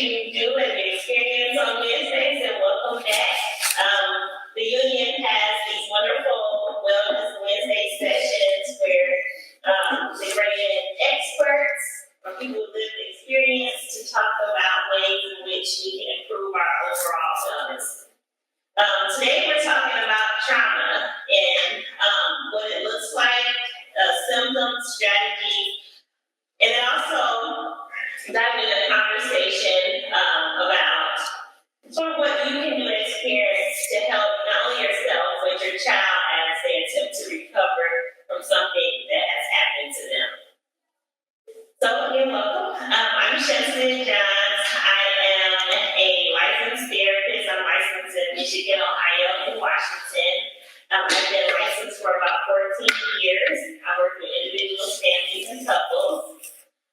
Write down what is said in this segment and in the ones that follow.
you do and experience on Wednesdays, and welcome back. The union has these wonderful Wellness Wednesday sessions where they bring in experts or people with lived experience to talk about ways in which we can improve our overall wellness. Today we're talking about trauma and what it looks like, symptoms, strategies, and then also diving into a conversation about sort of what you can do and experience to help not only yourself but your child as they attempt to recover from something that has happened to them. So again, welcome. I'm Shantalea. I am a licensed therapist. I'm licensed in Michigan, Ohio, and Washington. I've been licensed for about 14 years. I work with individuals, families, and couples.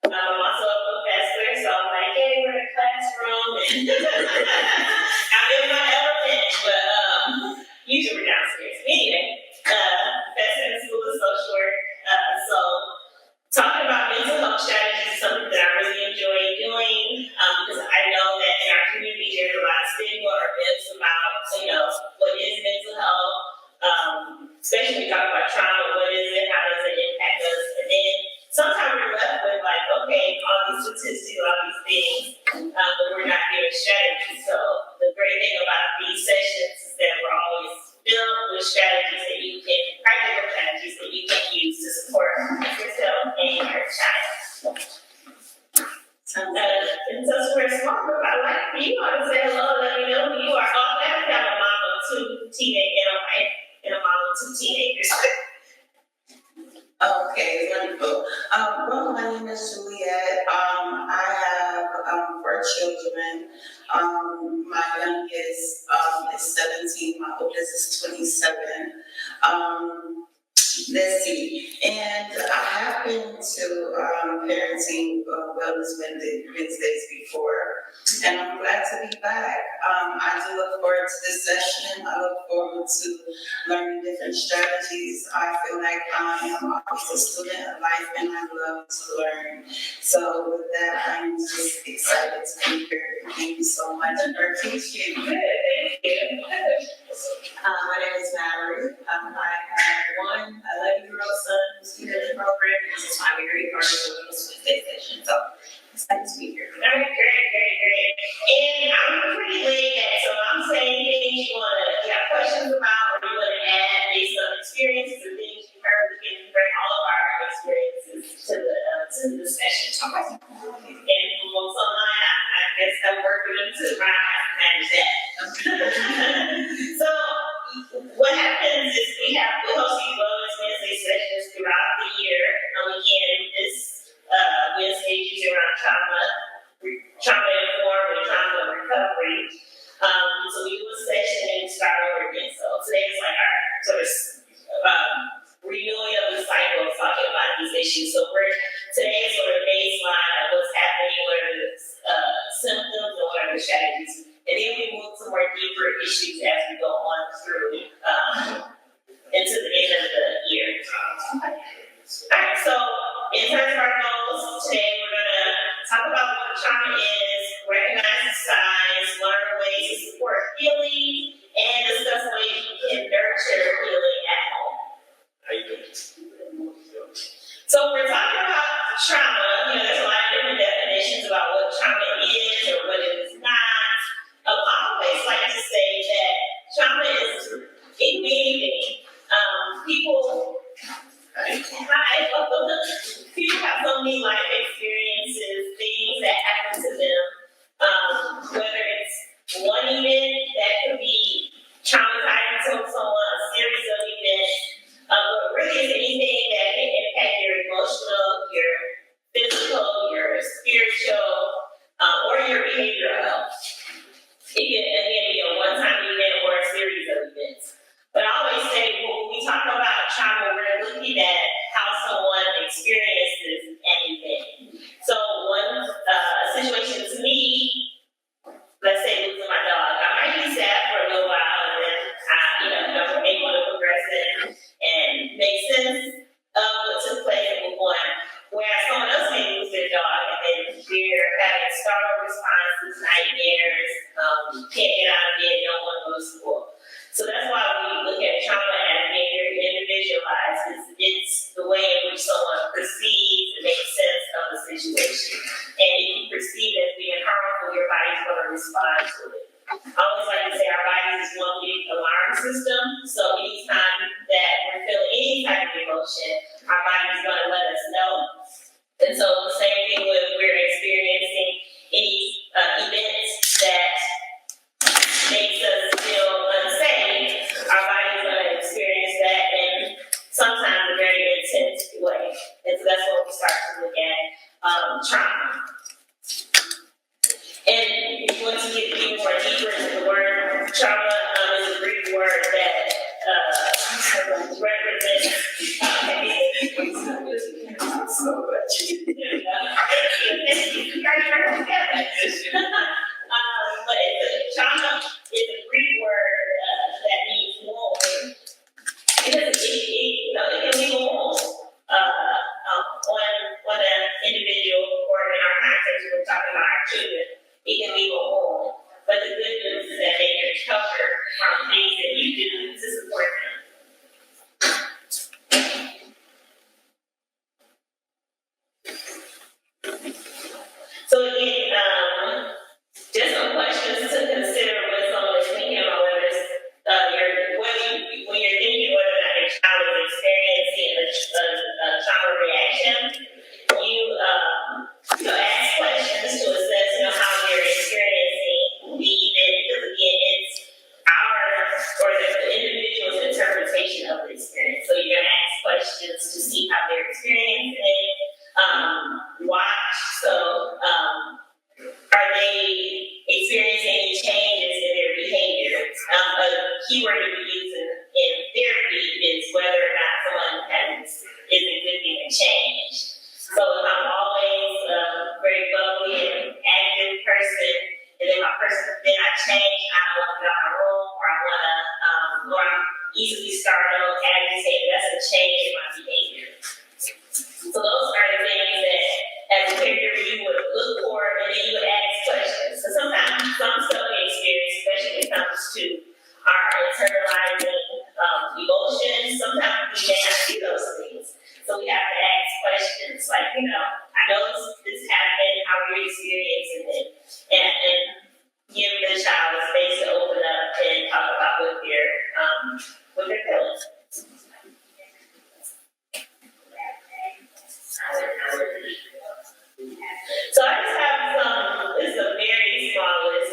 I'm also a professor, so I'm like, hey, we're in a classroom, and I'm in my element, but usually we're downstairs. Anyway, professor in the School of Social Work. So talking about mental health strategies is something that I really enjoy doing because I know that in our community there's a lot of stigma or myths about, what is mental health, especially when we talk about trauma, what is it, how does it impact us, and then sometimes we're left with like, okay, all these statistics, all these things, but we're not giving strategies. So the great thing about these sessions is that we're always filled with strategies that you can, practical strategies that you can use to support yourself and your child. And so we're a small group. I'd like for you all to say hello, let me know who you are. Oh, I have a mom of two teenagers and a wife and a mom of two teenagers. Okay, wonderful. Well, my name is Juliet. I have 4 children. My youngest is 17. My oldest is 27. Let's see. And I have been to parenting wellness Wednesdays before, and I'm glad to be back. I do look forward to this session. I look forward to learning different strategies. I feel like I am always a student of life, and I love to learn. So with that, I'm just excited to be here. Thank you so much. I appreciate it. My name is Mallory. I have one 11-year-old son who's here in the program. This is my very first Wednesday session. So it's nice to be here. All right, great. And I'm pretty laid back, so I'm saying things you have questions about or you want to add based on experiences or things you heard. We can bring all of our experiences to the session. And for folks online, I guess I work with them too, right? I have to manage that. So what happens is we host these Wellness Wednesday sessions throughout the year. Again, this Wednesday is usually around trauma informed and trauma recovery. So we do a session and we start over again. So today is like our sort of renewing of the cycle of talking about these issues. So today is sort of baseline of what's happening, what are the symptoms, and what are the strategies. And then we move to more deeper issues as we go on through into the end of the year. Alright, so in terms of our goals, today we're going to talk about what trauma is, recognize the signs, learn ways to support healing, and discuss ways you can nurture healing at home. How you doing? So we're talking about trauma. There's a lot of different definitions about what trauma is or what it is not. I always like to say that trauma is, it can be anything. People have so many life experiences, things that happen to them, whether it's one event that could be traumatizing to someone, a series of events, but really it's anything that can impact your emotional, your physical, your spiritual, or your behavioral health. responses, nightmares, can't get out of bed, don't want to go to school. So that's why we look at trauma as being very individualized. It's the way in which someone perceives and makes sense of the situation. And if you perceive it as being harmful, your body's going to respond to it. I always like to say our body is one big alarm system. So anytime that we're feeling any type of emotion, our body is going to let us know. And so the same thing when we're experiencing any events that makes us feel unsafe, our body is going to experience that in sometimes a very intense way. And so that's when we start to look at trauma. And if you want to get even more deeper into the word, trauma is a Greek word that represents So much. But trauma is a Greek word that means wound, because it can leave a wound on an individual, or in our context, we're talking about our children. It can leave a wound. But the good news is that they can recover from things that you do to support them. So again, just some questions to consider when someone is thinking about whether it's, when you're thinking whether or not your child is experiencing a trauma reaction. You ask questions to assess, how they're experiencing the event, because again, it's the individual's interpretation of the experience. So you're going to ask questions to see how they're experiencing it. Watch. So, are they experiencing any changes in their behavior? A keyword that we use in therapy is whether or not someone is exhibiting a change. So if I'm always a very bubbly and active person, and then then I change, I don't want to get out of my room, or I want to, or I'm easily startled, agitated, that's a change in my behavior. So those are the things that, as a caregiver, you would look for, and then you would ask questions. So sometimes some stuff we experience, especially when it comes to our internalizing emotions, sometimes we may not see those things. So we have to ask questions like, I know this happened, how are you experiencing it? And give the child a space to open up and talk about what they're feeling. So I just have this is a very small list,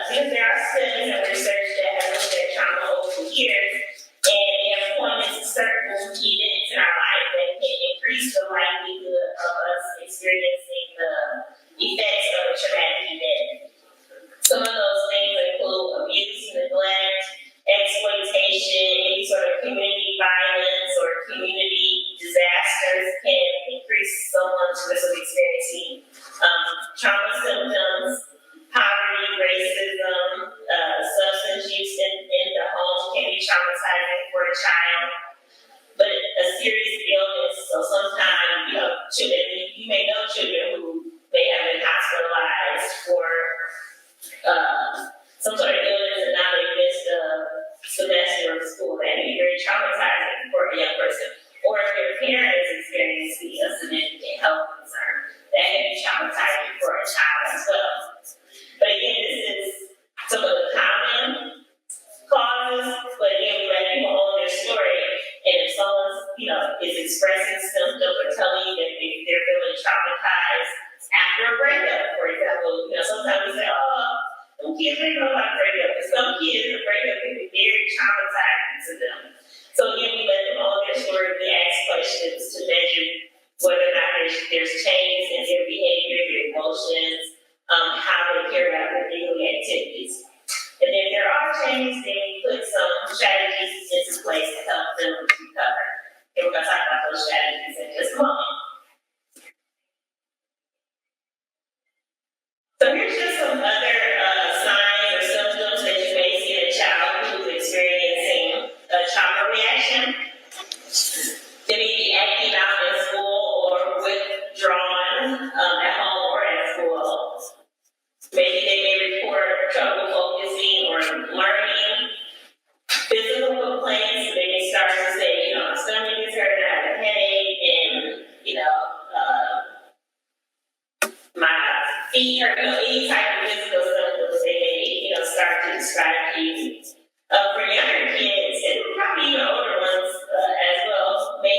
because there are studies and research that have looked at trauma over the years, and they have pointed to certain events in our life that can increase the likelihood of us experiencing the effects of a traumatic event. Some of those things include abuse, neglect, exploitation, any sort of community violence or community disasters can increase someone's risk of experiencing trauma symptoms. Poverty, racism, substance use in the home can be traumatizing for a child. But a serious illness, so sometimes, children, you may know children who may have been hospitalized for some sort of illness and now they missed a semester of school. That can be very traumatizing for a young person. Or if their parent is experiencing a significant health concern, that can be traumatizing for a child as well. But again, this is some of the common causes, but again, we let people own their story. And if someone, is expressing symptoms or telling you that they're feeling traumatized after a breakup, for example, sometimes we say, some kids they know about breakup, but some kids, the breakup can be very traumatizing to them. So again, we let them own their story. We ask questions to measure whether or not there's changes in their behavior, their emotions, how they carry out their daily activities. And if there are changes, then we put some strategies into place to help them recover. And we're going to talk about those strategies in just a moment. So here's just some other signs or symptoms that you may see in a child who's experiencing a Maybe they may report trouble focusing or learning. Physical complaints, they may start to say, my stomach is hurting, I have a headache, and, my feet hurt, any type of physical symptoms, they may, start to describe to you. For younger kids, and probably even older ones as well, may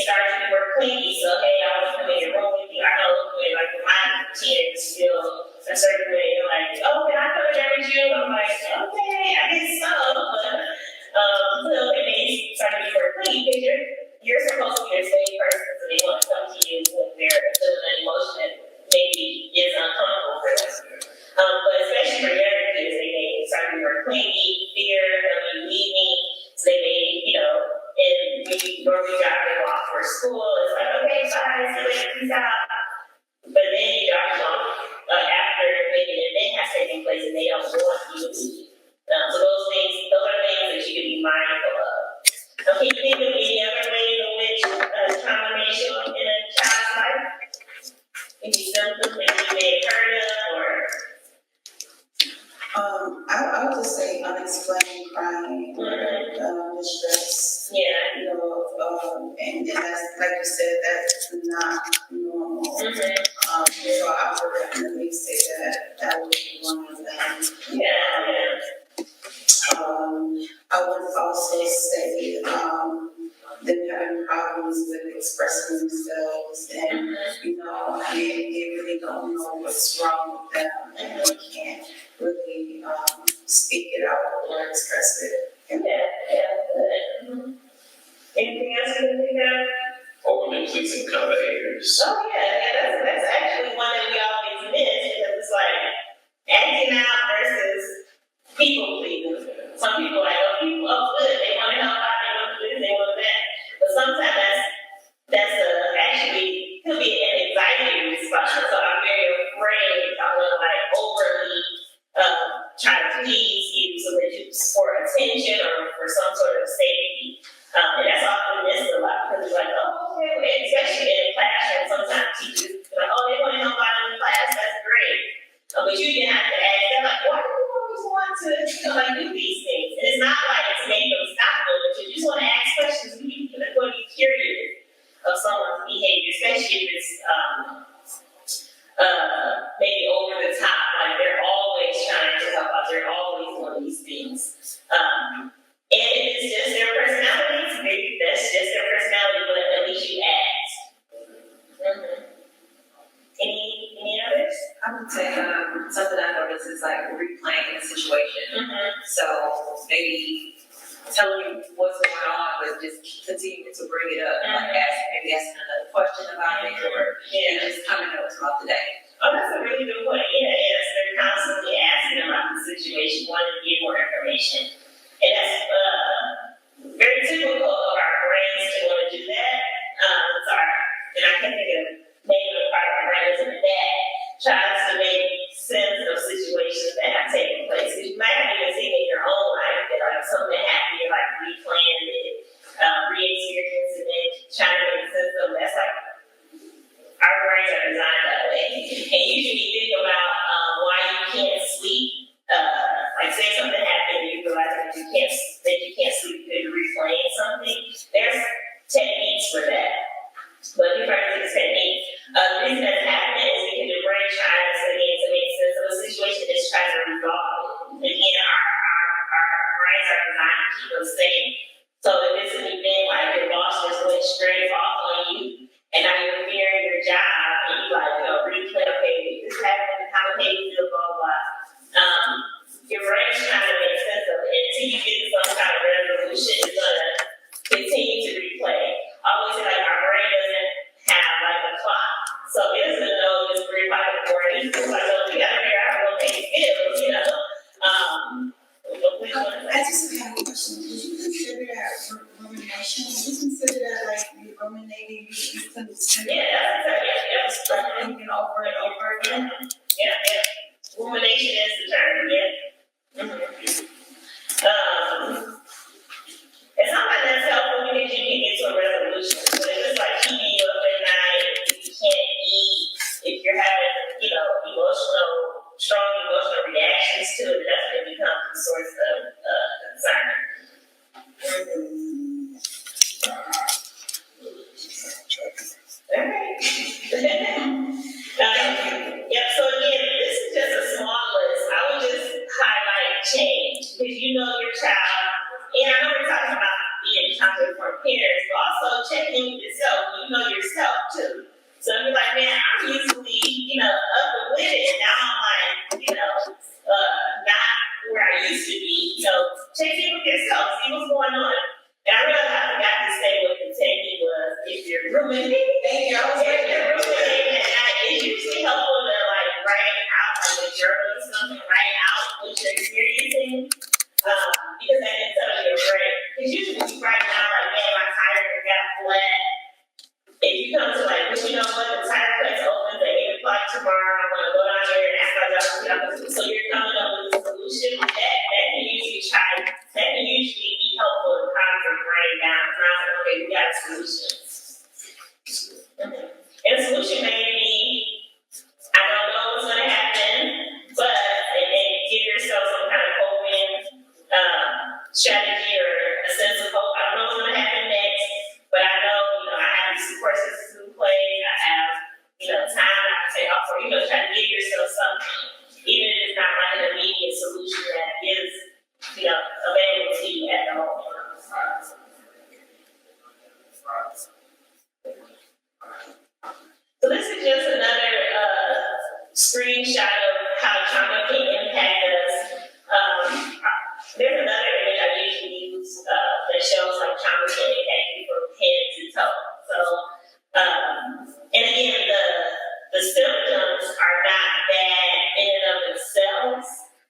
start to be more clingy. So, hey, I want to come in your room with you. I know when, when my teenagers feel a certain way, they're like, oh, can I come in there with you? I'm like, okay, I guess so. But so it may start to be more clingy because you're supposed to be a safe person, so they want to come to you when they're feeling an emotion that maybe is uncomfortable for them. But especially for younger kids, they may start to be more clingy, fear of you leaving. So they may, and when you normally drop them off for school, it's like, okay, bye, see you later, peace out. But then you drop them off after maybe an event has taken place and they don't want you to leave. So those are things that you can be mindful of. Can you think of any other ways in which trauma may show up in a child's life? Any symptoms that you may have heard of, or? I would just say unexplained crying, distress. Yeah. And that's, like you said, that's not normal. So I would definitely say that would be one of them. Yeah. I would also say them having problems with expressing themselves, and they really don't know what's wrong with them, and they can't really speak it out or express it. Yeah. Anything else you can think of? Overly pleasing kind of behaviors. Oh yeah, that's actually one that we always miss because it's like acting out versus people pleasing. Some people are like, good, they want to help out, they want to do this, they want that. But sometimes that's actually could be an anxiety response. So I'm very afraid I'm gonna overly try to please you so that you for attention or for some sort of safety. And that's often missed a lot because it's like, oh, okay, especially in a classroom, sometimes teachers are like, oh, they want to help out in the class, that's great. But you didn't have to ask them, like, why do you always want to do these things? And it's not like to make them stop them, but you just want to ask questions. You're going to be curious of someone's behavior, especially if it's maybe over the top, like they're always trying to help out, they're always doing these things. And if it's just their personality, maybe that's just their personality, but at least you ask. Any others? I would say something I noticed is like replaying the situation. So maybe telling you what's going on, but just continue to bring it up, like asking another question about it, or just coming up throughout the day. Oh, that's a really good point. Yes, they're constantly asking about the situation, wanting to get more information. And that's very typical of our brains to want to do that. And I can't think of the name of the part of our brains that tries to make sense of situations that have taken place. Because you might have even seen in your own life that something happened, you're replaying it, re-experience it, and trying to make sense of it. That's our brains are designed that way. And usually you think about why you can't sleep. Say something happened and you realize that you can't sleep because you're replaying something. There's techniques for that. But if you practice this technique, the reason that's happening is because your brain tries to make sense of a situation, it's trying to resolve it. Again, our brains are designed to keep us safe. So if it's an event like your boss just went straight off on you, and now you're fearing your job, and you replay, okay, this happened, how would you feel, blah, blah. Your brain's trying to make sense of it. Until you get to some kind of resolution, it's going to continue to replay. I always say, our brain doesn't have a clock. So it doesn't know it's 3 o'clock in the morning. It's like, we got to figure out how to pay bills, I just have a question. Did you consider that rumination? Did you consider that you ruminating? You consider that's thinking over and over again? Yeah. Rumination is the term, It's something that's helpful because you can get to a resolution. But if it's keeping you up at night, if you can't eat, if you're having, emotional reactions to it, that's when it becomes a source of concern. All right. Yep, so again, this is just a small list. I would just highlight change, because you know your child, and I know we're talking about being accountable for parents, but also check in with yourself. You know yourself too. So if you're like, man, I'm usually, up and with it, and now I'm like, not where I used to be. Check in with yourself, see what's going on. And I realized I forgot to say what the technique was. If you're ruminating, Thank you. I was if you're ruminating, it's usually helpful to write out, like a journal or something, write out what you're experiencing. Because that can settle your brain. Because usually right now, man, my tire got flat. If you come to well, you know what, the tire place opens at 8 o'clock tomorrow, I'm gonna go down there and ask my job to. So you're coming up with a solution. That can usually be helpful to calm your brain down. It's not like, okay, we got a solution. And the solution may be, I don't know what's gonna happen, but and give yourself some kind of coping strategy or a sense of hope. I don't know what's gonna happen next, but I know, I have these support systems in place. I have, time I can take off for, try to give yourself something, even if it's not like an immediate solution that is, available to you at the moment. So this is just another screenshot of how trauma can impact us. There's another image I usually use that shows how trauma can impact you from head to toe. So, and again, the symptoms are not bad in and of themselves,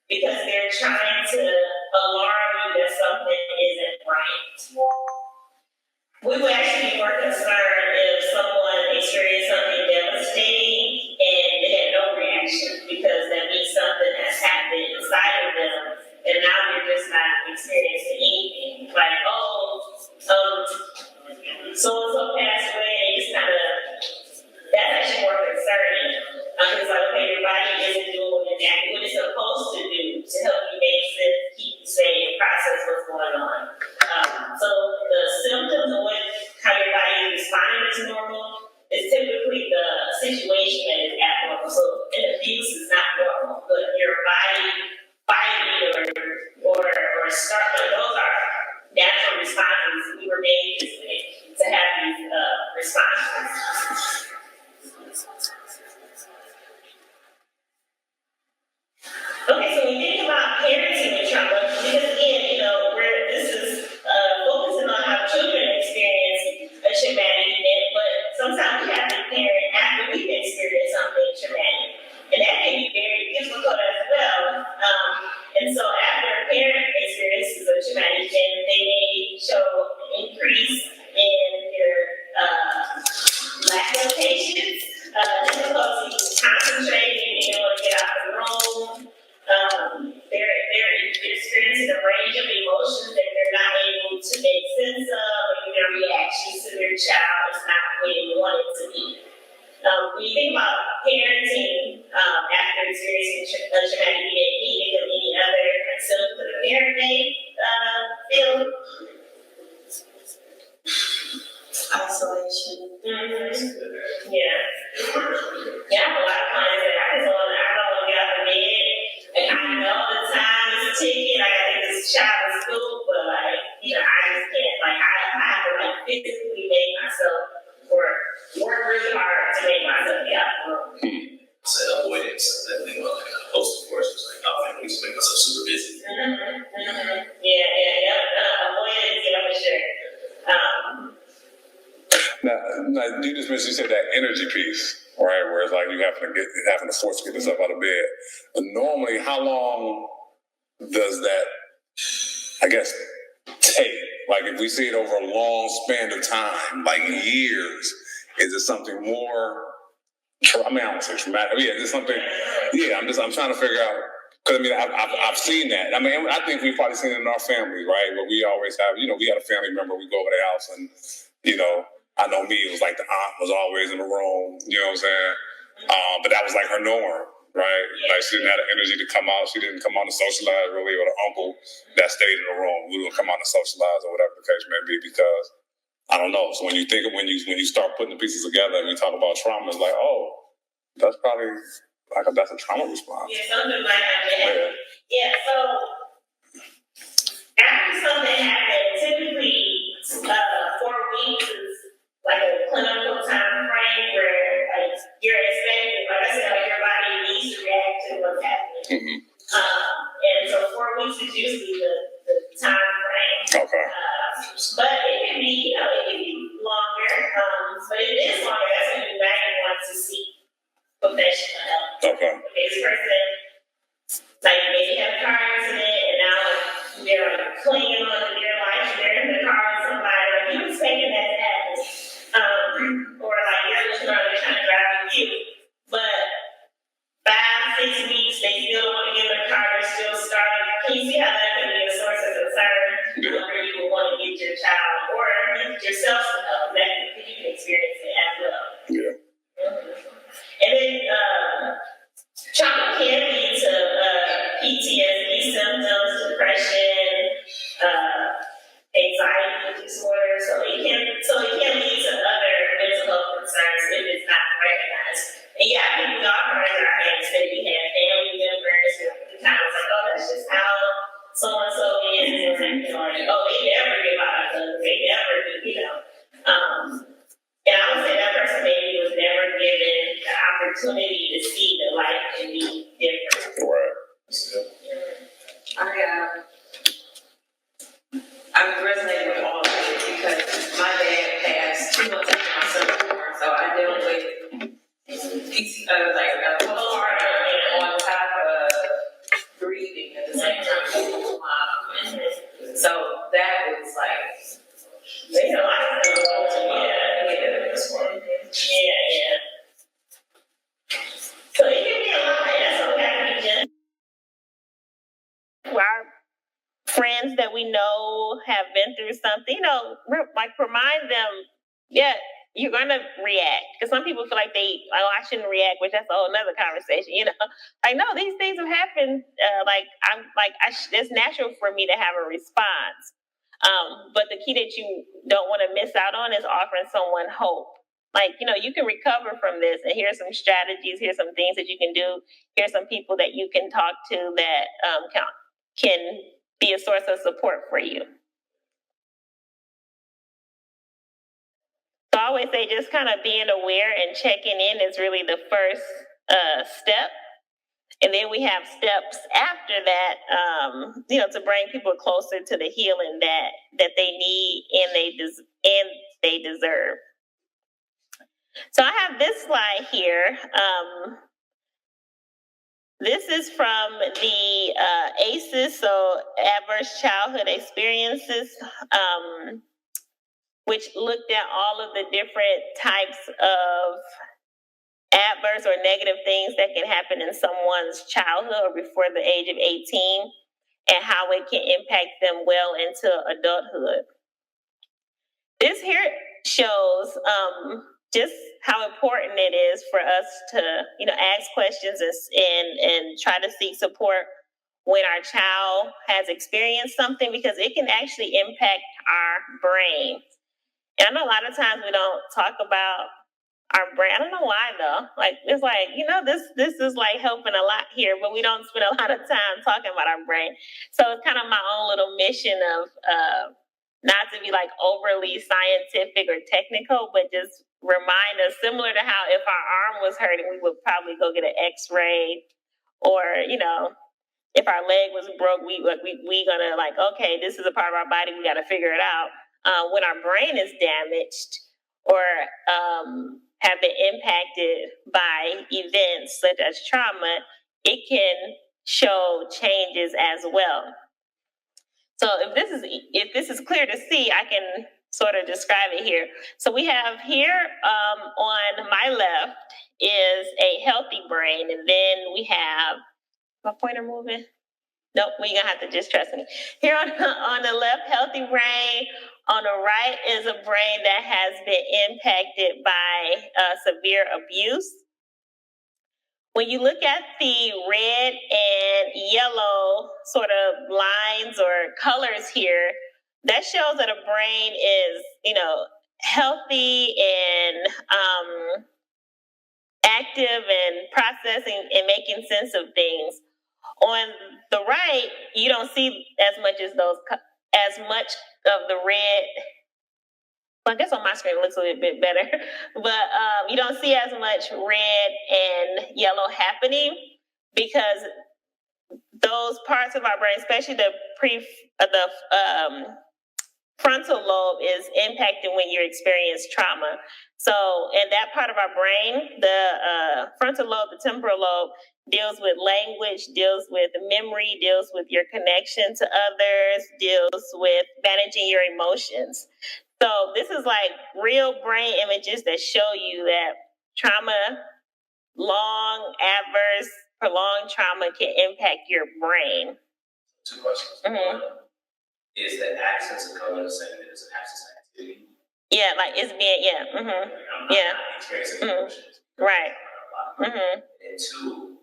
because they're trying to alarm you that something isn't right. We would actually be more concerned if someone experienced something devastating and they had no reaction, because that means something has happened inside of them, and now they're just not experiencing anything. Like, so-and-so passed away, and it's that's actually more concerning. It's like, okay, your body isn't doing exactly what it's supposed to do to help you make sense, keep you safe, process what's going on. So the symptoms of how your body is responding is normal. It's typically the situation that is abnormal. So an abuse is not normal, but your body fighting or starting, those are natural responses. We were made this way to have these responses. Okay, so when you think about parenting with trauma, because again, this is focusing on how children experience a traumatic event, but sometimes we have to parent after we've experienced something traumatic. And that can be very difficult as well. And so after a parent experiences a traumatic event, they may show an increase in their lack of patience, difficulty concentrating, they don't want to get out of the room. They're experiencing a range of emotions that they're not able to make sense of, and their reactions to their child is not the way they want it to be. When you think about parenting after experiencing a traumatic event, can you think of any other symptoms that a parent may feel? Isolation. Mm-hmm. Yeah. Yeah, I have a lot of clients that I don't want to get out of bed. And I know the time is ticking. I gotta get this child to school, but I just can't. I have to physically make myself work really hard to make myself get out of the room. So avoidance, that thing about a host of course, it's like, I need to make myself super busy. Yeah. Avoidance, for sure. Now, you just mentioned, you said that energy piece, right? Where it's like you having to force to get yourself out of bed. But normally, how long does that, I guess, take? Like if we see it over a long span of time, like years, is it something more? I don't say traumatic. Yeah, is it something? Yeah, I'm trying to figure out. Because I've seen that. I think we've probably seen it in our family, right? Where we always have, we had a family member. We go over their house, and I know me, it was like the aunt was always in the room, you know what I'm saying? But that was like her norm, right? Like she didn't have the energy to come out. She didn't come out to socialize really, or the uncle that stayed in the room who didn't come out to socialize or whatever the case may be. Because I don't know. So when you start putting the pieces together and you talk about trauma, it's like, oh, that's probably that's a trauma response. Yeah, something might happen. Yeah. So after something happened, typically 4 weeks is like a clinical time frame where like you're expected, like I said, like your body needs to react to what's happening. Mm-hmm. And so 4 weeks is usually the time frame. Okay. But it can be, it can be longer. But if it is longer, that's when you might want to seek professional help. Okay. This person, like maybe had a car accident and now they're like clinging on to their life and they're in the car with somebody, like you expecting that to happen. Or like you're looking around, they're trying to drive with you. But 5, 6 weeks, they still don't want to get in the car, they're still starting. Can you see how that can be a source of concern? Where you would want to get your child or get yourself some help, that you can experience it as well. Yeah. And then trauma can lead to PTSD symptoms, depression, anxiety disorder. So it can lead to other mental health concerns if it's not recognized. And yeah, people often raise our hands that we have family members who kind of like, oh, that's just how so and so is, or oh, they never give out, they never do, And I would say that person maybe was never given the opportunity to see that life can be different. Right. I'm resonating with all of it because my dad passed 2 months after my son was born, so I dealt with postpartum on top of grieving at the same time. So that was like, There's a lot of things. Yeah. So it can be a lot, and that's okay. Just our friends that we know have been through something, like remind them, yeah, you're gonna react. Because some people feel like I shouldn't react, which that's a whole nother conversation, Like, no, these things have happened. It's natural for me to have a response. But the key that you don't want to miss out on is offering someone hope. Like, you can recover from this, and here's some strategies, here's some things that you can do, here's some people that you can talk to that can be a source of support for you. So I always say just kind of being aware and checking in is really the first step. And then we have steps after that, to bring people closer to the healing that they need and they deserve. So I have this slide here. This is from the ACEs, so Adverse Childhood Experiences, which looked at all of the different types of adverse or negative things that can happen in someone's childhood or before the age of 18 and how it can impact them well into adulthood. This here shows just how important it is for us to, ask questions and try to seek support when our child has experienced something, because it can actually impact our brain. And I know a lot of times we don't talk about our brain. I don't know why though. Like, it's like, this is like helping a lot here, but we don't spend a lot of time talking about our brain. So it's kind of my own little mission of not to be like overly scientific or technical, but just remind us, similar to how if our arm was hurting, we would probably go get an x-ray, or, if our leg was broke, we gonna like, okay, this is a part of our body, we got to figure it out. When our brain is damaged or have been impacted by events such as trauma, it can show changes as well. So if this is clear to see, I can sort of describe it here. So we have here on my left is a healthy brain, and then we have my pointer moving. Nope, we're gonna have to just trust me. Here on the left, healthy brain. On the right is a brain that has been impacted by severe abuse. when you look at the red and yellow sort of lines or colors here, that shows that a brain is, healthy and active and processing and making sense of things. On the right, you don't see as much as much of the red. Well, I guess on my screen it looks a little bit better, but you don't see as much red and yellow happening because those parts of our brain, especially the frontal lobe, is impacted when you experience trauma. So, in that part of our brain, the frontal lobe, the temporal lobe, deals with language, deals with memory, deals with your connection to others, deals with managing your emotions. So this is like real brain images that show you that trauma, long, adverse, prolonged trauma can impact your brain. Two questions. Mm-hmm. One, is the absence of color saying that it's an absence of activity? Yeah, like it's being, yeah. Mm-hmm. I'm Yeah. not experiencing Mhm. emotions. Right. Mm-hmm. And two,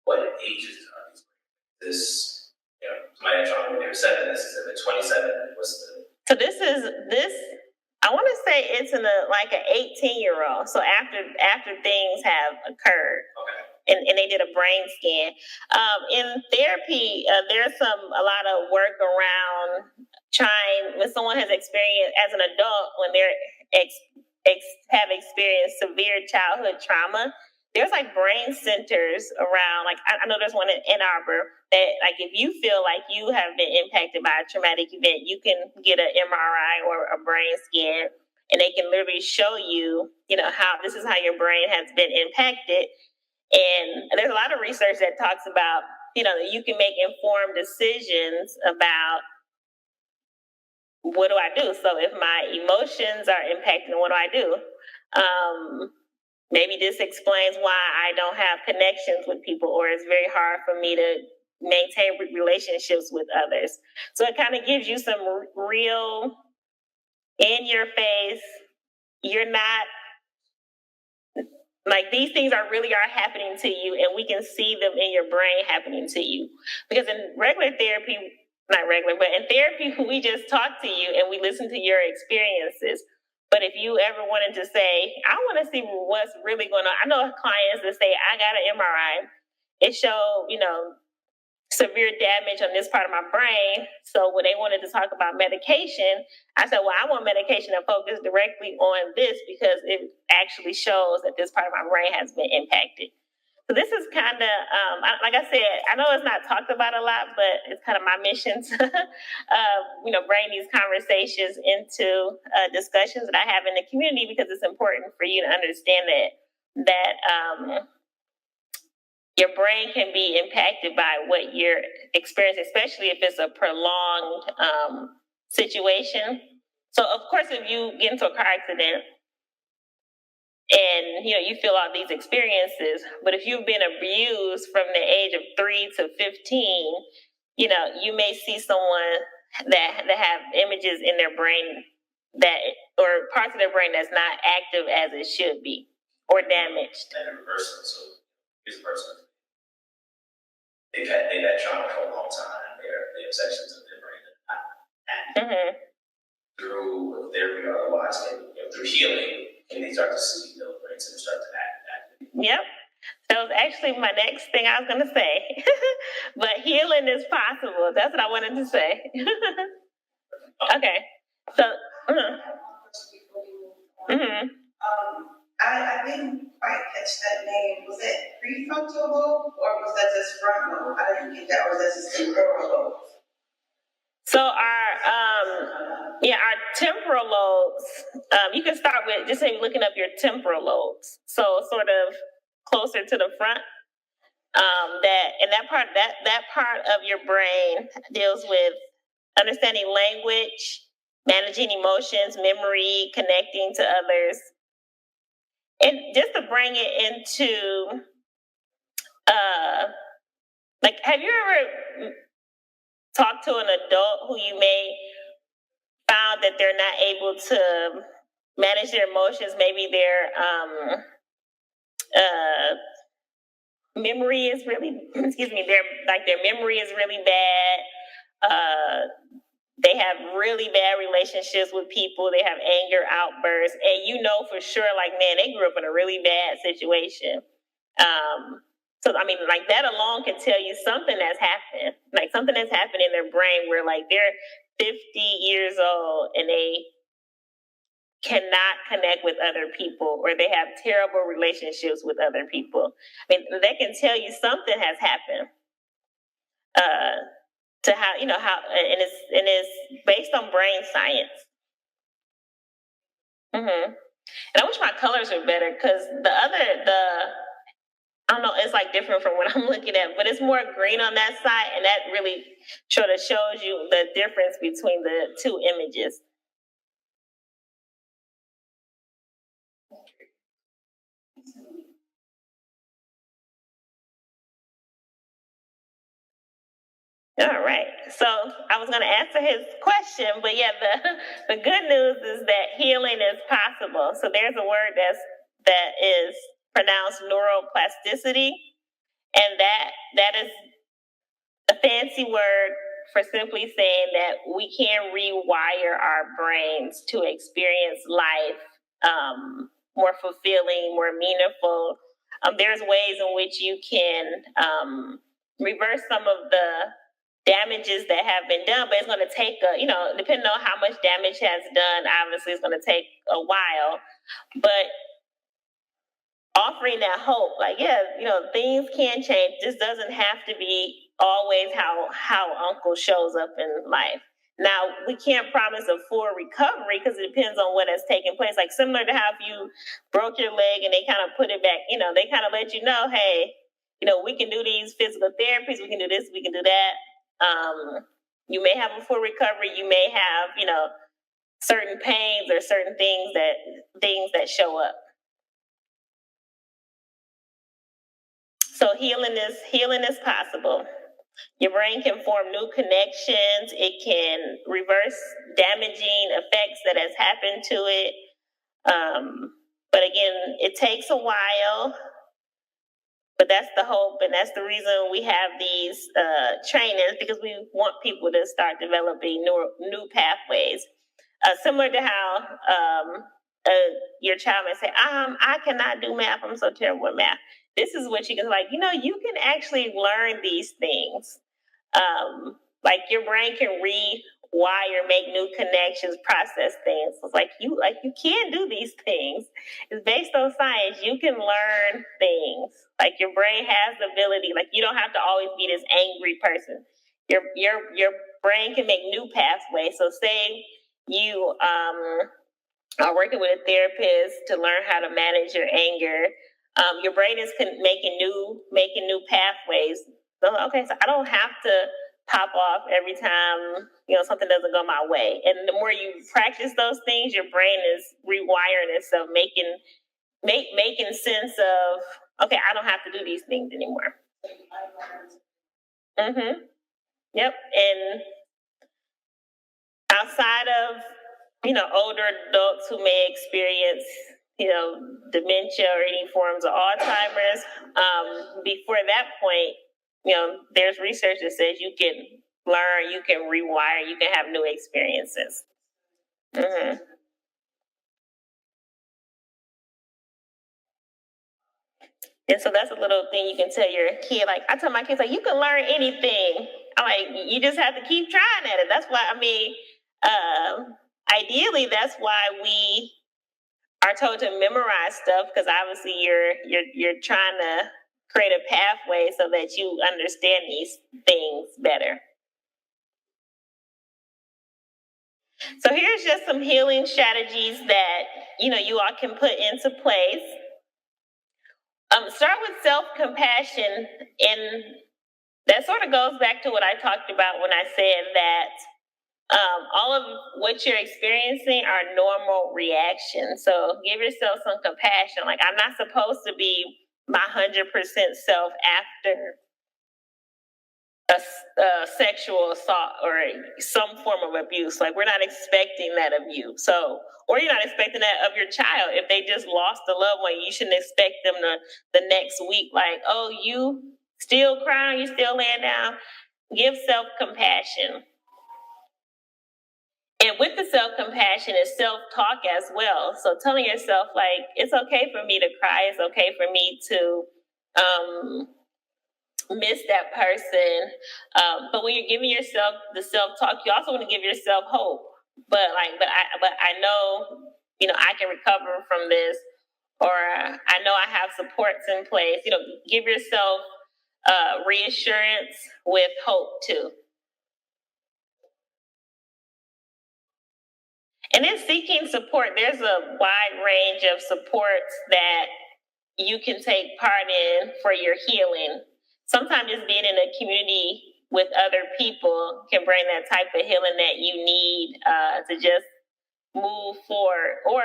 what ages are these? This, somebody had trauma when they were 7. This is at 27. What's the? So this. I want to say it's an 18-year-old. So after things have occurred. Okay. And they did a brain scan. In therapy, there's a lot of work around when someone has experienced as an adult, when they're have experienced severe childhood trauma. There's like brain centers around, like I know there's one in Ann Arbor that, like, if you feel like you have been impacted by a traumatic event, you can get an MRI or a brain scan, and they can literally show you, how this is how your brain has been impacted. And there's a lot of research that talks about, you can make informed decisions about what do I do. So if my emotions are impacted, what do I do? Maybe this explains why I don't have connections with people, or it's very hard for me to maintain relationships with others. So it kind of gives you some real, in your face, you're not, like, these things are happening to you, and we can see them in your brain happening to you. Because in regular therapy, not regular, but in therapy, we just talk to you and we listen to your experiences. But if you ever wanted to say, I want to see what's really going on. I know clients that say, I got an MRI. It showed, severe damage on this part of my brain. So when they wanted to talk about medication, I said, well, I want medication that focus directly on this because it actually shows that this part of my brain has been impacted. So this is kind of, like I said, I know it's not talked about a lot, but it's kind of my mission to, bring these conversations into discussions that I have in the community, because it's important for you to understand that your brain can be impacted by what you're experiencing, especially if it's a prolonged situation. So, of course, if you get into a car accident, and you feel all these experiences, but if you've been abused from the age of 3 to 15, you may see someone that have images in their brain or parts of their brain that's not active as it should be, or damaged. And in reverse, so here's a person. They've had trauma for a long time. They have sections of their brain that are not active. Mm-hmm. Through therapy or otherwise, and through healing, and they start to see those brain centers start to act. Yep. That was actually my next thing I was going to say. But healing is possible. That's what I wanted to say. Okay. So, I didn't quite catch that name. Was that prefrontal lobe, or was that just front lobe? I didn't get that. Or was that just temporal lobe? So our temporal lobes, you can start with just looking up your temporal lobes. So sort of closer to the front. That part of your brain deals with understanding language, managing emotions, memory, connecting to others. And just to bring it into have you ever talked to an adult who you may found that they're not able to manage their emotions? Maybe they're memory is really, excuse me, their memory is really bad. They have really bad relationships with people. They have anger outbursts, and you know for sure, like, man, they grew up in a really bad situation. So I mean, like, that alone can tell you something that's happened, like something that's happened in their brain where, like, they're 50 years old and they cannot connect with other people, or they have terrible relationships with other people. I mean, that can tell you something has happened. To how, and it's based on brain science. And I wish my colors were better, because I don't know, it's like different from what I'm looking at, but it's more green on that side, and that really sort of shows you the difference between the two images. All right. So I was going to answer his question, but yeah, the good news is that healing is possible. So there's a word that is pronounced neuroplasticity, and that is a fancy word for simply saying that we can rewire our brains to experience life more fulfilling, more meaningful. There's ways in which you can reverse some of the damages that have been done, but it's going to take depending on how much damage has done, obviously it's going to take a while. But offering that hope, like, yeah, things can change. This doesn't have to be always how uncle shows up in life. Now, we can't promise a full recovery because it depends on what has taken place. Like, similar to how if you broke your leg and they kind of put it back, they kind of let you know, hey, we can do these physical therapies, we can do this, we can do that. You may have a full recovery, you may have, certain pains or certain things that show up. So healing is possible. Your brain can form new connections. It can reverse damaging effects that has happened to it. But again, it takes a while. But that's the hope, and that's the reason we have these trainings, because we want people to start developing new pathways. Similar to how your child may say, I cannot do math, I'm so terrible at math. This is what you can, like, you can actually learn these things. Like, your brain can rewire, make new connections, process things. It's like you can do these things. It's based on science. You can learn things. Like, your brain has the ability. Like, you don't have to always be this angry person. Your brain can make new pathways. So say you are working with a therapist to learn how to manage your anger. Your brain is making new pathways. So, okay, so I don't have to pop off every time something doesn't go my way. And the more you practice those things, your brain is rewiring itself, making sense of, okay, I don't have to do these things anymore. Yep. And outside of older adults who may experience dementia or any forms of Alzheimer's, before that point, there's research that says you can learn, you can rewire, you can have new experiences. And so that's a little thing you can tell your kid. Like, I tell my kids, like, you can learn anything. I'm like, you just have to keep trying at it. That's why, ideally, that's why we are told to memorize stuff, because obviously you're trying to create a pathway so that you understand these things better. So here's just some healing strategies that you all can put into place. Start with self-compassion, and that sort of goes back to what I talked about when I said that all of what you're experiencing are normal reactions. So give yourself some compassion. Like, I'm not supposed to be my 100% self after sexual assault or some form of abuse. Like, we're not expecting that of you. So, or you're not expecting that of your child. If they just lost a loved one, you shouldn't expect them to the next week, like, oh, you still crying, you still laying down. Give self-compassion. And with the self-compassion is self-talk as well. So telling yourself, like, it's okay for me to cry. It's okay for me to miss that person. But when you're giving yourself the self-talk, you also want to give yourself hope. But I know, I can recover from this, or I know I have supports in place. Give yourself reassurance with hope too. And then seeking support, there's a wide range of supports that you can take part in for your healing. Sometimes just being in a community with other people can bring that type of healing that you need to just move forward. Or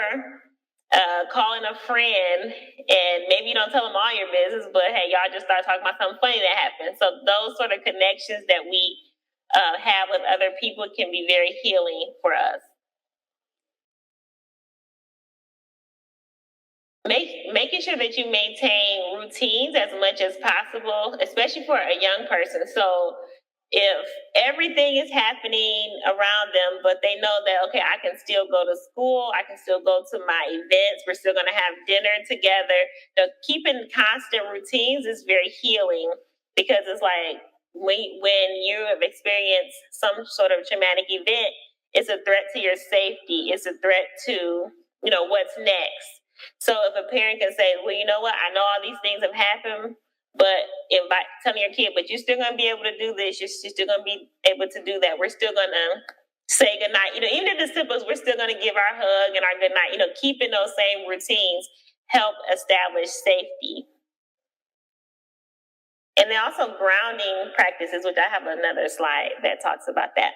calling a friend, and maybe you don't tell them all your business, but hey, y'all just start talking about something funny that happened. So those sort of connections that we have with other people can be very healing for us. Making sure that you maintain routines as much as possible, especially for a young person. So if everything is happening around them, but they know that, okay, I can still go to school, I can still go to my events, we're still going to have dinner together. Keeping constant routines is very healing, because it's like when you have experienced some sort of traumatic event, it's a threat to your safety. It's a threat to, what's next. So if a parent can say, well, you know what, I know all these things have happened, but by telling your kid, but you're still going to be able to do this, you're still going to be able to do that, we're still going to say goodnight. Even if the siblings, we're still going to give our hug and our goodnight. Keeping those same routines help establish safety. And then also grounding practices, which I have another slide that talks about that.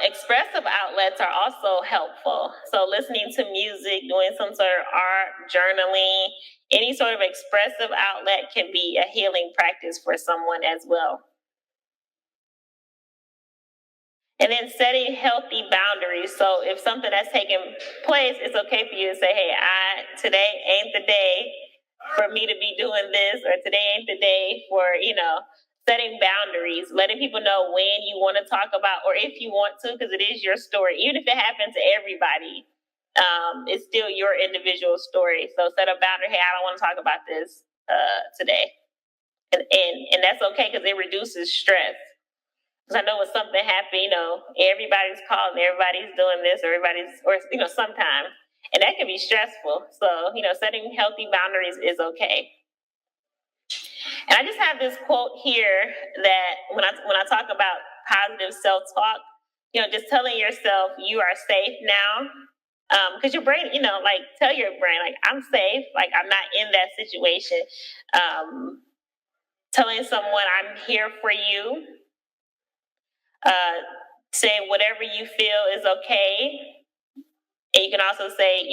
Expressive outlets are also helpful. So listening to music, doing some sort of art, journaling, any sort of expressive outlet can be a healing practice for someone as well. And then setting healthy boundaries. So if something that's taking place, it's okay for you to say, hey, today ain't the day for me to be doing this, or today ain't the day for, setting boundaries, letting people know when you want to talk about, or if you want to, because it is your story. Even if it happens to everybody, it's still your individual story. So set a boundary. Hey, I don't want to talk about this today. And that's okay, because it reduces stress. Because I know when something happened, everybody's calling, everybody's doing this, sometimes. And that can be stressful. So, setting healthy boundaries is okay. And I just have this quote here that when I talk about positive self-talk, just telling yourself you are safe now. Because your brain, tell your brain, like, I'm safe, like, I'm not in that situation. Telling someone I'm here for you. Saying whatever you feel is okay. And you can also say,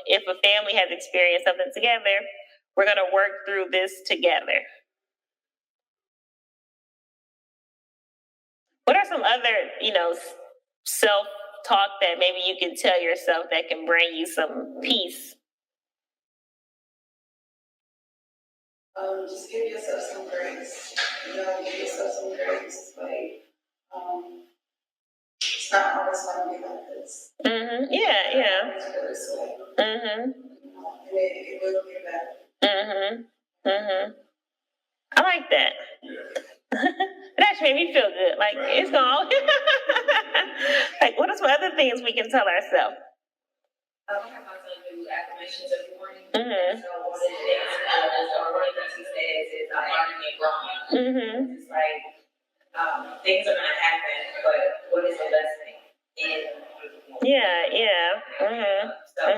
if a family has experienced something together, we're going to work through this together. What are some other, self-talk that maybe you can tell yourself that can bring you some peace? Just give yourself some grace. Give yourself some grace. Like, it's not always going to be like this. Mm-hmm. Yeah. It's always feel this way. Mm-hmm. And it will get better. Mm-hmm. Mm-hmm. I like that. It actually made me feel good. Like, it's gone. Like, what are some other things we can tell ourselves? I have my son do affirmations every morning. Mm-hmm. So one of the things he says is, I'm learning and growing. Mm-hmm. It's like, things are going to happen, but what is the lesson in? Yeah. Mm-hmm. So,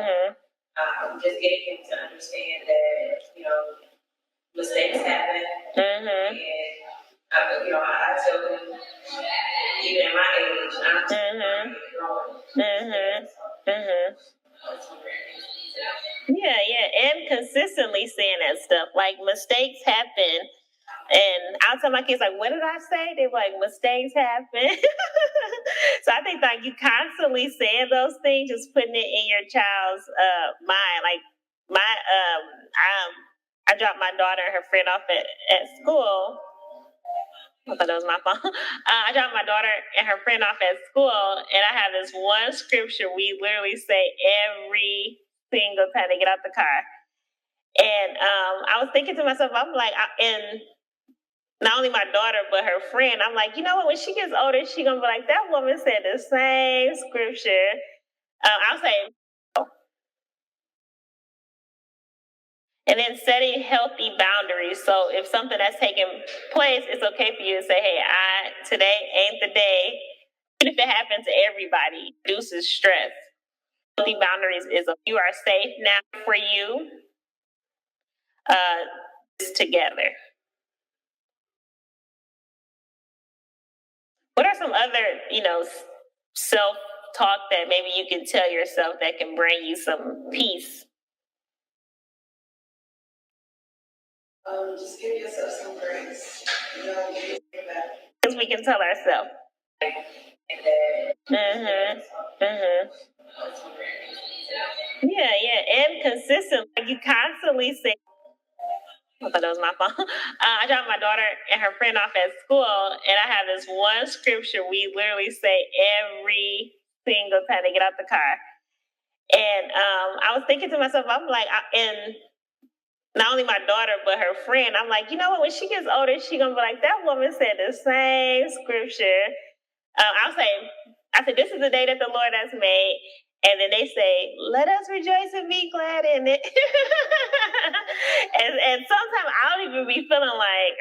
just getting him to understand that, mistakes happen. Mm-hmm. And, I tell him, even at my age, I'm Mm-hmm. growing. Mm-hmm. Mm-hmm. Yeah, and consistently saying that stuff. Like, mistakes happen, And I'll tell my kids, like, what did I say? They're like, mistakes happen. So I think like you constantly saying those things, just putting it in your child's mind. Like I dropped my daughter and her friend off at school. I thought that was my phone. I dropped my daughter and her friend off at school, and I have this one scripture we literally say every single time they get out the car. And I was thinking to myself, I'm like, and not only my daughter, but her friend, I'm like, you know what, when she gets older, she gonna be like, that woman said the same scripture. I'll say, and then setting healthy boundaries. So if something that's taking place, it's okay for you to say, hey, today ain't the day. Even if it happens to everybody, it reduces stress. Healthy boundaries is you are safe now for you. Together. What are some other, self-talk that maybe you can tell yourself that can bring you some peace? Just give yourself some grace. Give yourself that. Because we can tell ourselves. Yeah, and consistent. Like you constantly say. I thought that was my phone. I dropped my daughter and her friend off at school, and I have this one scripture we literally say every single time they get out the car. And I was thinking to myself, I'm like, and not only my daughter, but her friend, I'm like, you know what, when she gets older, she gonna be like, that woman said the same scripture. I said, this is the day that the Lord has made. And then they say, let us rejoice and be glad in it. and sometimes I don't even be feeling like,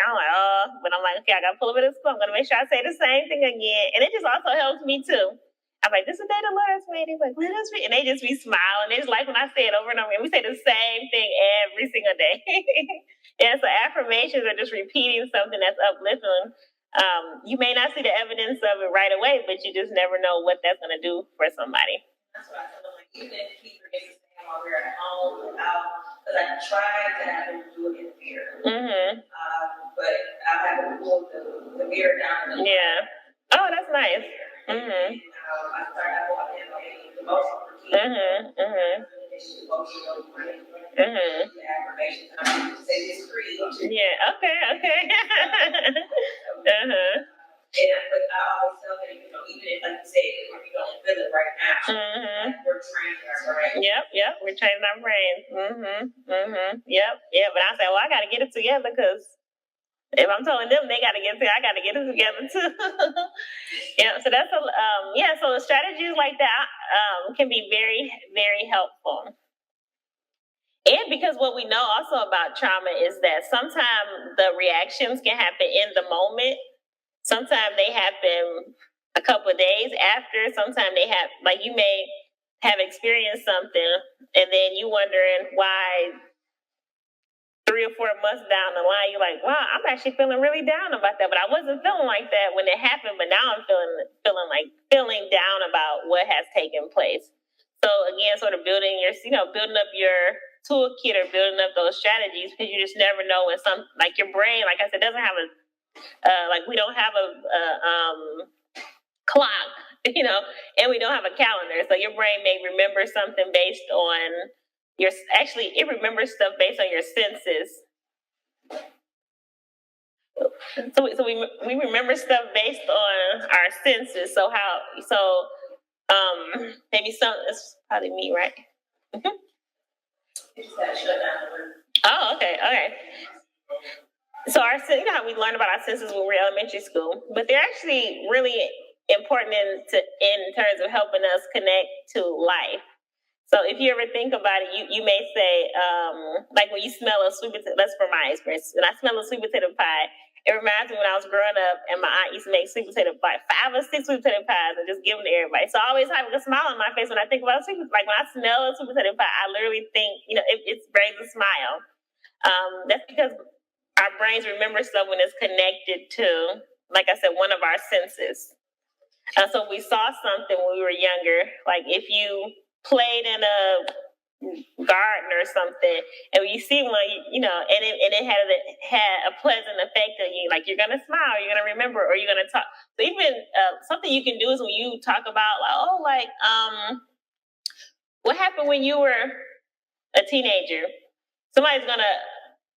but I'm like, okay, I got to pull up at this school. I'm going to make sure I say the same thing again. And it just also helps me too. I'm like, this is the day the Lord has made. He's like, let us read. And they just be smiling. They just like when I say it over and over. And we say the same thing every single day. Yeah, so affirmations are just repeating something that's uplifting. You may not see the evidence of it right away, but you just never know what that's going to do for somebody. That's what I tell them, like, even if he forgets to stand while we're at home, because I tried to have him do it in fear. But I have him pull the mirror down. Yeah. Oh, that's nice. I started walking him a devotional routine. Affirmations. I say this creed. Yeah, okay. But I always tell them, even if, like you said, if you don't feel it right now, like we're training our brain. Yep, we're training our brains. Yep. But I say, well, I got to get it together because if I'm telling them they got to get it together, I got to get it together too. Yeah, so that's so strategies like that can be very, very helpful. And because what we know also about trauma is that sometimes the reactions can happen in the moment. Sometimes they happen a couple of days after. Sometimes they have, like, you may have experienced something and then you wondering why 3 or 4 months down the line, you're like, wow, I'm actually feeling really down about that. But I wasn't feeling like that when it happened, but now I'm feeling down about what has taken place. So again, sort of building up your toolkit or building up those strategies, because you just never know when like your brain, like I said, doesn't have we don't have a clock, and we don't have a calendar. So your brain may remember something based on it remembers stuff based on your senses. So we remember stuff based on our senses. Maybe it's probably me, right? Oh, okay. So how we learn about our senses when we're in elementary school, but they're actually really important in terms of helping us connect to life. So if you ever think about it, you may say, like when you smell a sweet potato, that's from my experience. When I smell a sweet potato pie, it reminds me when I was growing up and my aunt used to make sweet potato pie, 5 or 6 sweet potato pies and just give them to everybody. So I always have a smile on my face when I think about sweet potato. Like when I smell a sweet potato pie, I literally think, it brings a smile. That's because our brains remember stuff when it's connected to, like I said, one of our senses. So we saw something when we were younger, like if you played in a garden or something, and when you see one, and it had a pleasant effect on you. Like, you're gonna smile, you're gonna remember, or you're gonna talk. So even something you can do is when you talk about what happened when you were a teenager. Somebody's gonna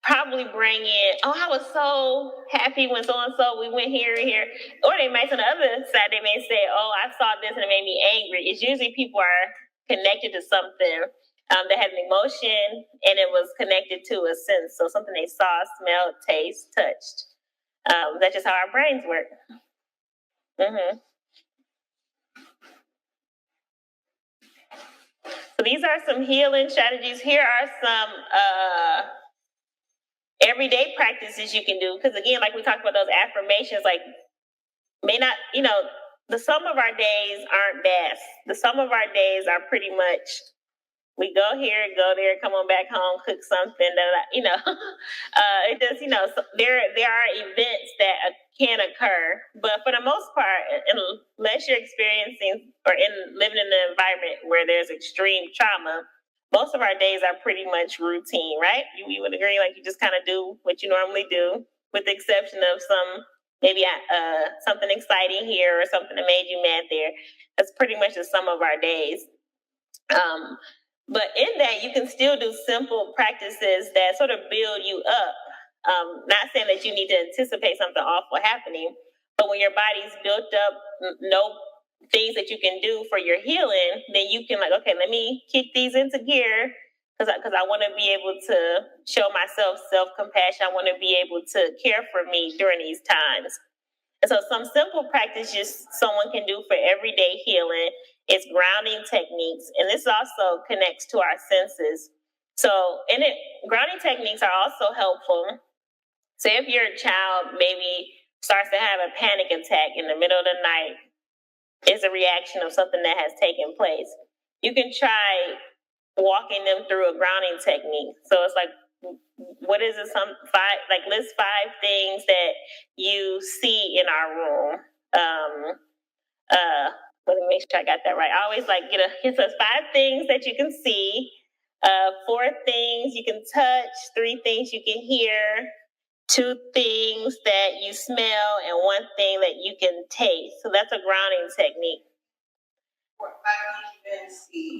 probably bring in, oh, I was so happy when so and so we went here and here. Or they might, on the other side, they may say, oh, I saw this and it made me angry. It's usually people are connected to something that has an emotion, and it was connected to a sense. So something they saw, smelled, taste, touched. That's just how our brains work. Mm-hmm. So these are some healing strategies. Here are some everyday practices you can do. Because again, like we talked about those affirmations, like may not, the sum of our days aren't best. The sum of our days are pretty much, we go here, go there, come on back home, cook something, it just, so there are events that can occur, but for the most part, unless you're experiencing or living in an environment where there's extreme trauma, most of our days are pretty much routine, right? You would agree, like you just kind of do what you normally do, with the exception of maybe something exciting here or something that made you mad there. That's pretty much the sum of our days. But in that, you can still do simple practices that sort of build you up. Not saying that you need to anticipate something awful happening, but when your body's built up, know things that you can do for your healing, then you can okay, let me kick these into gear, because I want to be able to show myself self-compassion. I want to be able to care for me during these times. And so some simple practices someone can do for everyday healing is grounding techniques. And this also connects to our senses. So grounding techniques are also helpful. So if your child maybe starts to have a panic attack in the middle of the night, is a reaction of something that has taken place, you can try walking them through a grounding technique. So it's like, what is it? List 5 things that you see in our room. Let me make sure I got that right. I always it says 5 things that you can see, 4 things you can touch, 3 things you can hear, 2 things that you smell, and 1 thing that you can taste. So that's a grounding technique.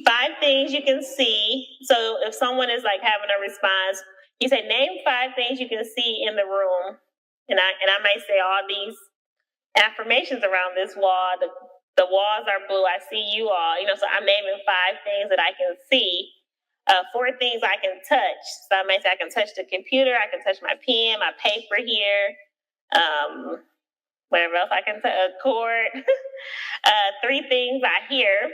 5 things you can see. So if someone is having a response, you say, name 5 things you can see in the room. And I might say all these affirmations around this wall. The walls are blue. I see you all. So I'm naming 5 things that I can see. 4 things I can touch. So I might say I can touch the computer. I can touch my pen, my paper here. Whatever else I can touch, a cord. 3 things I hear.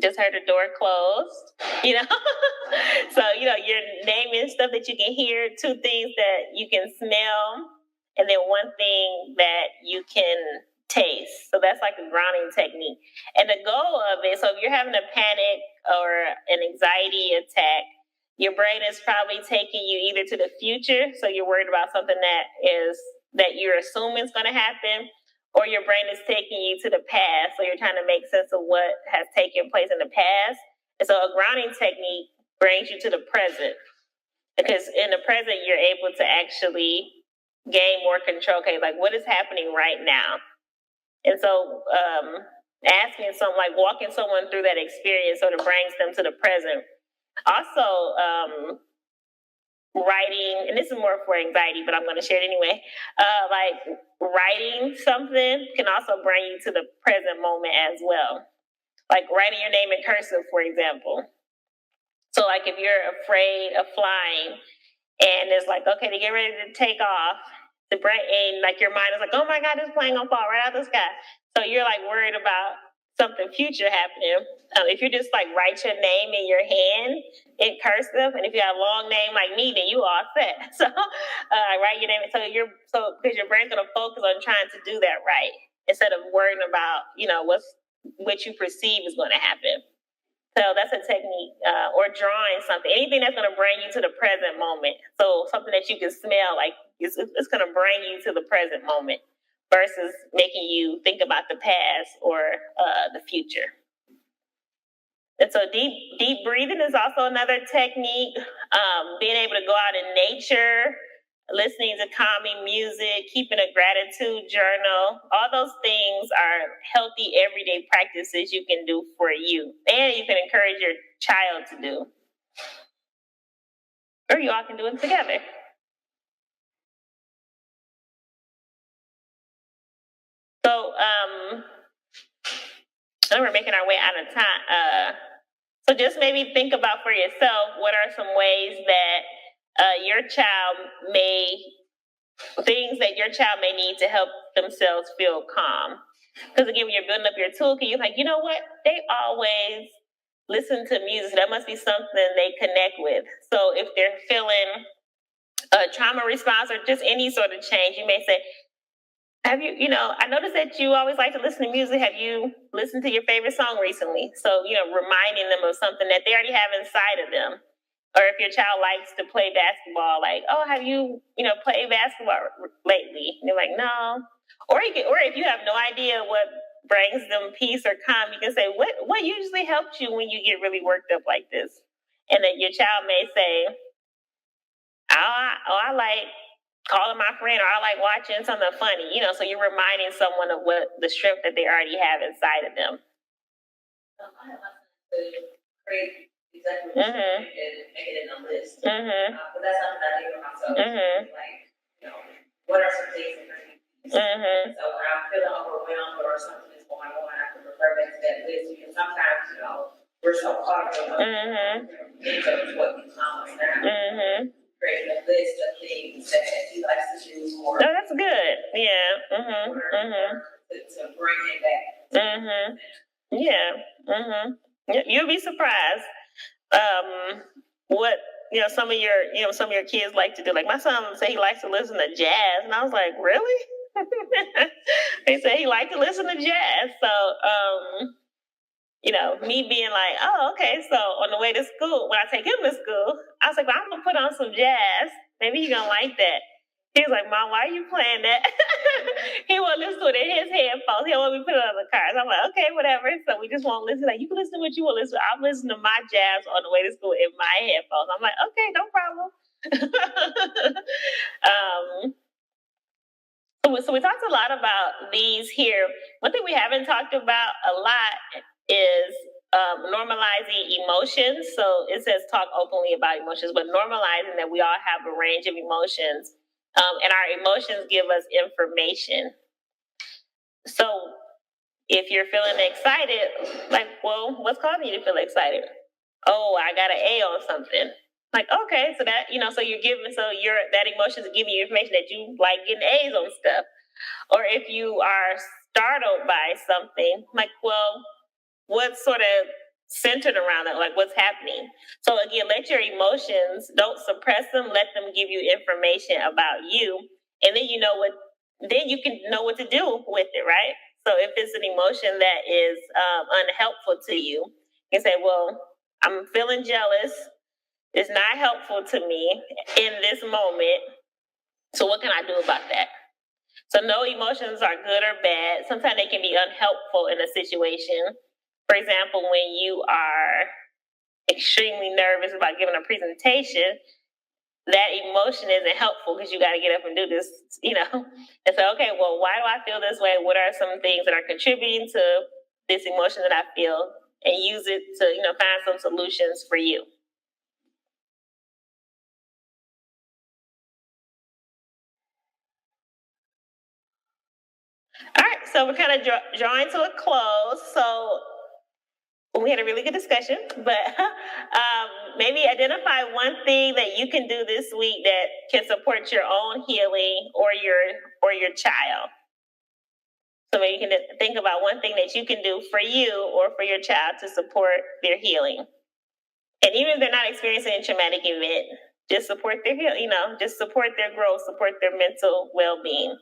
Just heard the door closed, So, you're naming stuff that you can hear, 2 things that you can smell, and then 1 thing that you can taste. So that's like a grounding technique. And the goal of it, so if you're having a panic or an anxiety attack, your brain is probably taking you either to the future, so you're worried about something that you're assuming is going to happen, or your brain is taking you to the past, so you're trying to make sense of what has taken place in the past. And so a grounding technique brings you to the present, because in the present, you're able to actually gain more control. Okay, what is happening right now? And so walking someone through that experience sort of brings them to the present. Also, writing, and this is more for anxiety, but I'm going to share it anyway. Writing something can also bring you to the present moment as well. Like writing your name in cursive, for example. So if you're afraid of flying and it's okay, to get ready to take off, the brain, and your mind is oh my God, this plane gonna fall right out of the sky. So you're worried about something future happening. If you just write your name in your hand in cursive, and if you have a long name like me, then you all set. So write your name. Because your brain's gonna focus on trying to do that right, instead of worrying about what you perceive is going to happen. So that's a technique. Or drawing something, anything that's going to bring you to the present moment. So something that you can smell, it's going to bring you to the present moment, versus making you think about the past or the future. And so deep breathing is also another technique. Being able to go out in nature, listening to calming music, keeping a gratitude journal. All those things are healthy everyday practices you can do for you. And you can encourage your child to do. Or you all can do it together. So, and we're making our way out of time. So just maybe think about for yourself, what are some ways that things that your child may need to help themselves feel calm. Because again, when you're building up your toolkit, you're like, you know what? They always listen to music. That must be something they connect with. So if they're feeling a trauma response or just any sort of change, you may say, have you, I noticed that you always like to listen to music. Have you listened to your favorite song recently? So, reminding them of something that they already have inside of them. Or if your child likes to play basketball, like, oh, have you, played basketball lately? And you're like, no. Or if you have no idea what brings them peace or calm, you can say, what usually helps you when you get really worked up like this? And then your child may say, I like calling my friend, or I like watching something funny, so you're reminding someone of what the strength that they already have inside of them. I like to create exactly what you're and make it in a list. But that's something I do for myself. Like, what are some things that are so when I'm feeling overwhelmed or something is going on, I can refer back to that list because sometimes, we're so caught up in what can calm us down. Creating a list of things that he likes to do or oh, that's good. Yeah. To bring it back. Yeah. You'll be surprised what some of your kids like to do. Like my son said he likes to listen to jazz, and I was like, really? They say he liked to listen to jazz. So me being like, oh, okay. So on the way to school, when I take him to school, I was like, well, I'm gonna put on some jazz. Maybe he's gonna like that. He was like, Mom, why are you playing that? He won't listen to it in his headphones. He don't want me to put it on the cars. I'm like, okay, whatever. So we just won't listen. Like, you can listen to what you want to listen to. I'm listening to my jazz on the way to school in my headphones. I'm like, okay, no problem. So we talked a lot about these here. One thing we haven't talked about a lot is normalizing emotions. So it says talk openly about emotions, but normalizing that we all have a range of emotions. And our emotions give us information. So if you're feeling excited, like, well, what's causing you to feel excited? Oh, I got an A on something. Like, okay, so that, so that emotion is giving you information that you like getting A's on stuff. Or if you are startled by something, like, well, what's sort of centered around it? Like, what's happening? So again, let your emotions, don't suppress them, let them give you information about you. And then then you can know what to do with it, right? So if it's an emotion that is unhelpful to you, you can say, well, I'm feeling jealous. It's not helpful to me in this moment. So what can I do about that? So no emotions are good or bad. Sometimes they can be unhelpful in a situation. For example, when you are extremely nervous about giving a presentation, that emotion isn't helpful because you got to get up and do this, And so, okay, well, why do I feel this way? What are some things that are contributing to this emotion that I feel? And use it to, find some solutions for you. All right, so we're kind of drawing to a close. So we had a really good discussion, but maybe identify one thing that you can do this week that can support your own healing or your child. So maybe you can think about one thing that you can do for you or for your child to support their healing. And even if they're not experiencing a traumatic event, just support their healing, just support their growth, support their mental well-being.